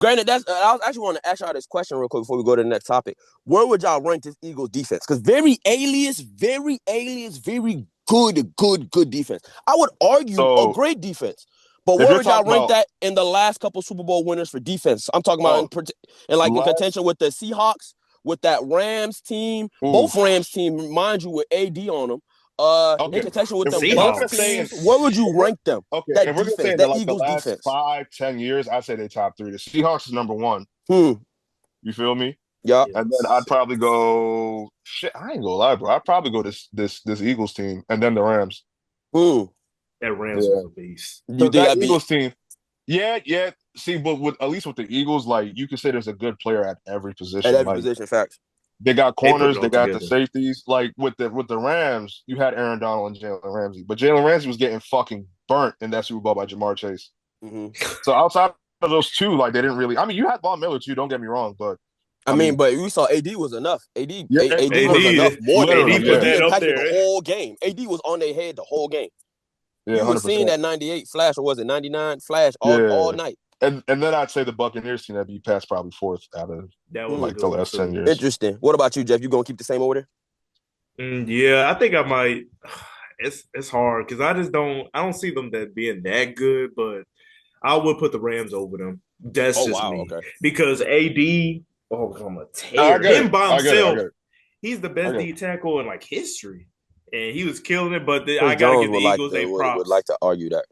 Granted, I was actually want to ask y'all this question real quick before we go to the next topic. Where would y'all rank this Eagles defense? Because very good defense. I would argue a So great defense. But if where you're would y'all talking rank about, that in the last couple Super Bowl winners for defense? I'm talking about oh, in last, contention with the Seahawks, with that Rams team, ooh, both Rams team, mind you, with AD on them. In okay. contention with them If we're Bucks gonna say Seahawks. in, teams, where would you if we're rank them? okay, That if we're gonna say defense, in that like the Eagles last defense. 5, 10 years, I'd say they top three. The Seahawks is number one. Hmm. You feel me? Yeah. And then I'd probably go shit. I ain't gonna lie, bro. I'd probably go this Eagles team and then the Rams. Hmm. That Rams Yeah, was a beast. You because think that I'd be Eagles team. Yeah. See, but with at least with the Eagles, like you can say there's a good player at every at position. every Like position? Facts. they got They put it corners, they all got the together. safeties. Like with the Rams, you had Aaron Donald and Jalen Ramsey, but Jalen Ramsey was getting fucking burnt in that Super Bowl by Jamar Chase. Mm-hmm. So outside of those two, like they didn't really. I mean, you had Von Miller too. Don't get me wrong, but I I mean, mean, but we saw AD was enough. yeah, AD was enough AD, more than enough. literally, AD put yeah, AD that up impacted the there. whole game. AD was on their head the whole game. yeah, You was seeing 100%, that 98 flash, or was it 99 flash all yeah. night? And then I'd say the Buccaneers team that beat Pats probably fourth out of That was a Hmm. like good the one last 10 years. Interesting. What about you, Jeff? You gonna keep the same order? Yeah, I think I might. It's hard because I don't see them that being that good, but I would put the Rams over them. That's Oh just wow. me Okay. because AD, I'm a No, I tear get him it. by I get it. I himself. get it. He's the I best get it. D tackle in like history, and he was killing it. But Chris I got to Jones give the Eagles their would like props. to argue that.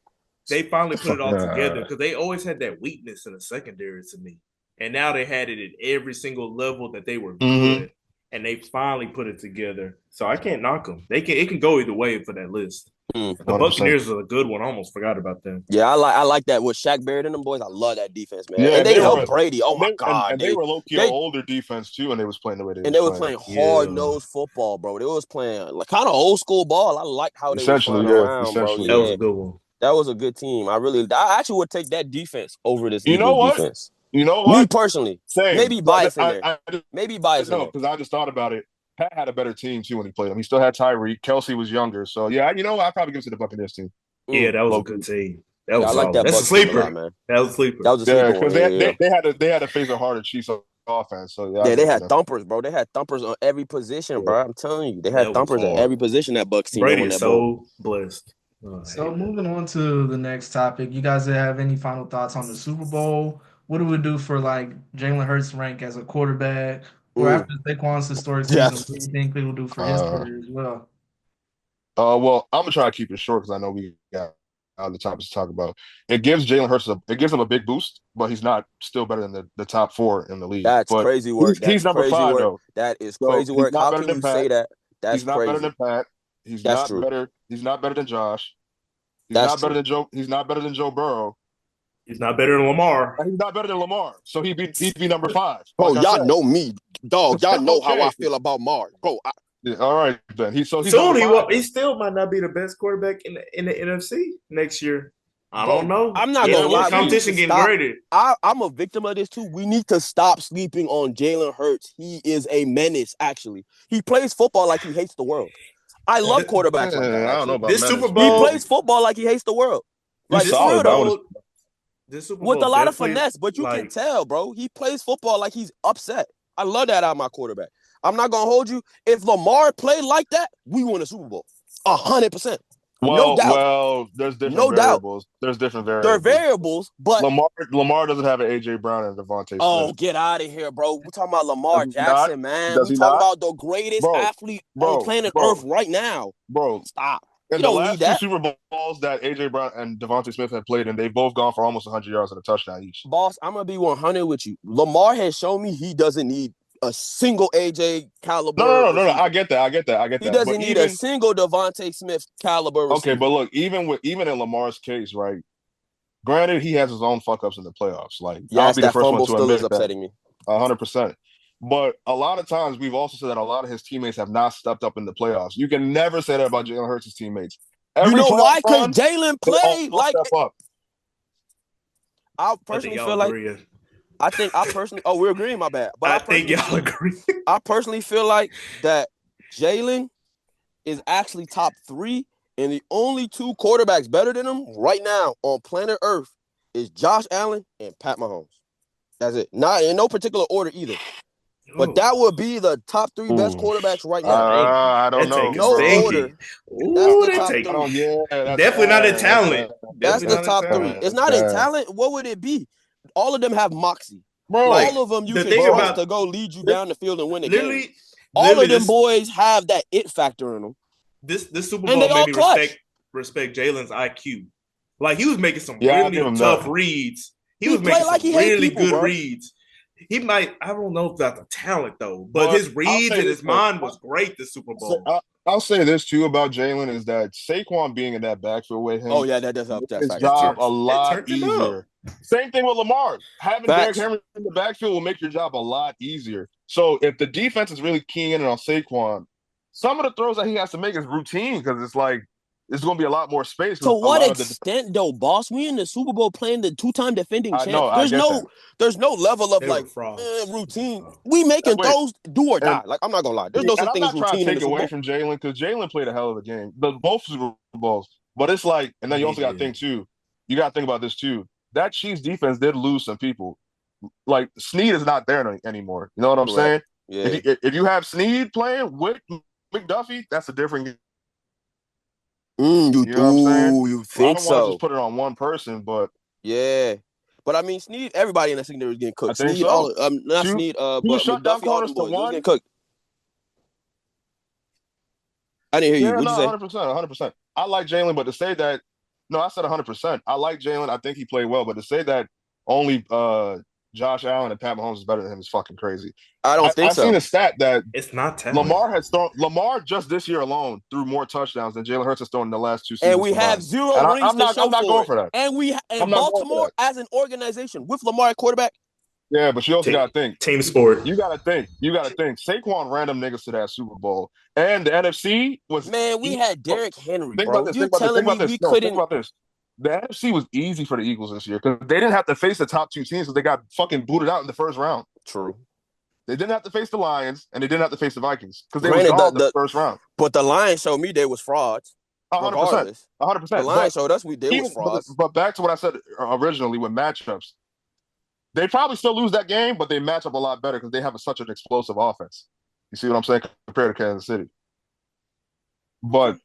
They finally The put fuck. it all together because they always had that weakness in the secondary to me, and now they had it at every single level that they were Mm-hmm. good, and they finally put it together. So I can't knock them. It can go either way for that list. Hmm. The 100%. Buccaneers are a good one. I almost forgot about them. Yeah, I like that with Shaq Barrett and them boys. I love that defense, man. Yeah, And and they they helped were Brady. Oh and my they God, they were low key an they older defense too, and they was playing the way they and was they was playing. playing hard Yeah, nosed football, bro. They was playing like kind of old school ball. I liked how they was Essentially, flying yeah. around, bro. Essentially, that yeah. was Yeah, a good one. that was a good team. I actually would take that defense over this You know Eagles what? defense. You know Me what? personally, Same. maybe So bias in there. I just Maybe bias in know there. because I just thought about it. Pat had a better team too when he played him. He still had Tyreek. Kelsey was younger, so yeah. You know what? I'd probably give it to the Buccaneers team. Yeah, Mm. that was a Low good key. team. That Yeah, I was like solid. that That's a Bucks team a lot, sleeper. man. That was a That sleeper. was a Yeah, sleeper one. because Yeah, yeah. they had to face a harder Chiefs offense. So yeah, I Yeah, give they it to had them. thumpers, bro. They had thumpers on every position, Yeah. bro. I'm telling you, they had That was thumpers at hard. every position. That Bucks team that Brady won is that bowl. so blessed. Oh, I So hate that. moving on to the next topic, you guys have any final thoughts on the Super Bowl? What do we do for like Jalen Hurts' rank as a quarterback, or Mm. after Saquon's historic season? Yes. What do you think people do for his Uh, career as well? well, I'm gonna try to keep it short because I know we got other topics to talk about. It gives him a big boost, but he's not still better than the top four in the league. That's But crazy work. he's That's number crazy five work. though, That is so crazy he's work. not How better can than you say Pat. that? That's He's not better crazy. than Pat. He's That's not true. better. He's not better than Josh. He's That's not better true. than Joe. He's not better than Joe Burrow. He's not better than Lamar. And he's not better than Lamar. So he'd be number five. Bro, Like I y'all said. know me, dog. Y'all know how I Okay. feel about Mars. Bro, Yeah, all right then. He's number Soon five he then. still might not be the best quarterback in the NFC next year. I don't bro, know. I'm not Yeah, gonna Yeah, we'll lie. the We see. need to competition getting stop. greater. I'm a victim of this too. We need to stop sleeping on Jalen Hurts. He is a menace, actually. He plays football like he hates the world. I love quarterbacks like that, I don't know actually. about This Super menace, He bro. Bowl, plays football like he hates the world. He's Like, this for Super real solid, but I though. would. Bowl, this Super With a Bowl lot of definitely finesse, but you can like tell, bro. He plays football like he's upset. I love that out of my quarterback. I'm not gonna hold you. If Lamar played like that, we win a Super Bowl. 100%. No doubt. There's different No doubt. variables. There's different There are variables. variables, but Lamar doesn't have an AJ Brown and Devontae Smith. oh, get out of here, bro. We're talking about Does Lamar he not? Jackson, man. Does We he talking not? about the greatest Bro, athlete on bro, planet Earth bro, right now. bro. Stop. You In the don't need last two that. Super Bowls that AJ Brown and Devontae Smith have played, and they've both gone for almost 100 yards and a touchdown each. Boss, I'm gonna be 100 with you. Lamar has shown me he doesn't need a single AJ caliber No. I receiver. get that. I get that. I get He that. But doesn't need a even single Devontae Smith caliber okay, receiver. but look, even in Lamar's case, right? Granted, he has his own fuck ups in the playoffs. Like I'll Yes, be the that first one fumble to still is admit that. upsetting me. 100%. But a lot of times we've also said that a lot of his teammates have not stepped up in the playoffs. You can never say that about Jalen Hurts' teammates. You Every know playoff why? Because run, Jalen they played all like step up. I I think personally y'all feel like agree. we're agreeing, my bad. But I think y'all agree. I personally feel like that Jalen is actually top 3, and the only 2 quarterbacks better than him right now on planet Earth is Josh Allen and Pat Mahomes. That's it. Not in no particular order either. But that would be the top 3 best quarterbacks right now. I don't know. No order. That's the top 3. Definitely not in talent. That's the top 3. It's not in talent. What would it be? All of them have moxie. Bro, all of them you can trust to go lead you down the field and win the game. All of them boys have that it factor in them. This Super Bowl made me respect Jalen's IQ. Like, he was making some really tough reads. He was making some really good reads. He might, I don't know if that's a talent though, but his reads and his mind was great this Super Bowl. I'll say this too about Jalen is that Saquon being in that backfield with him. Oh yeah, that does help. His job a lot easier. Same thing with Lamar. Having Derrick Henry in the backfield will make your job a lot easier. So if the defense is really keying in on Saquon, some of the throws that he has to make is routine because it's like there's going to be a lot more space. To what extent, though, boss? We in the Super Bowl playing the 2-time defending champ. There's no level of routine. We making throws do or die. Like, I'm not gonna lie. There's no such thing as routine. I'm not trying to take away from Jalen because Jalen played a hell of a game. Both Super Bowls, but it's like, and then you also got to think too. You got to think about this too. That Chiefs defense did lose some people. Like Snead is not there anymore. You know what I'm saying? Yeah. If you have Snead playing with McDuffie, that's a different game. You know what I'm saying? You think I don't want to just put it on one person, but yeah. But I mean, Snead, everybody in that secondary is getting cooked. I think so. Not Snead, but McDuffie, all them boys getting cooked. I didn't hear you. What'd you say? 100%. I like Jalen, but to say that, no, I said 100%. I like Jalen. I think he played well, but to say that only Josh Allen and Pat Mahomes is better than him is fucking crazy. I don't think so. I've seen a stat that it's not talent. Lamar just this year alone threw more touchdowns than Jalen Hurts has thrown in the last 2 seasons. And we have 0 rings I'm not going for that. And Baltimore as an organization with Lamar at quarterback. Yeah, but you also got to think. Team sport. You got to think. Saquon random niggas to that Super Bowl. And the NFC was... Man, we had Derrick Henry, think bro. About this, You're telling me we couldn't... Think about this. The NFC was easy for the Eagles this year because they didn't have to face the top 2 teams because they got fucking booted out in the first round. True. They didn't have to face the Lions and they didn't have to face the Vikings because they were gone the first round. But the Lions showed me they was frauds. 100%. 100%. The Lions showed us they was frauds. But back to what I said originally with matchups. They probably still lose that game, but they match up a lot better because they have such an explosive offense. You see what I'm saying? Compared to Kansas City. But,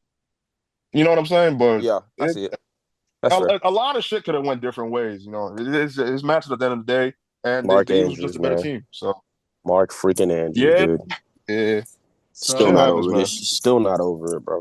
you know what I'm saying? But yeah, I see it. A lot of shit could have went different ways. You know, it's matches at the end of the day, and the Eagles was just a better team. So Mark freaking Andrews, dude. Yeah. Still not over it, bro.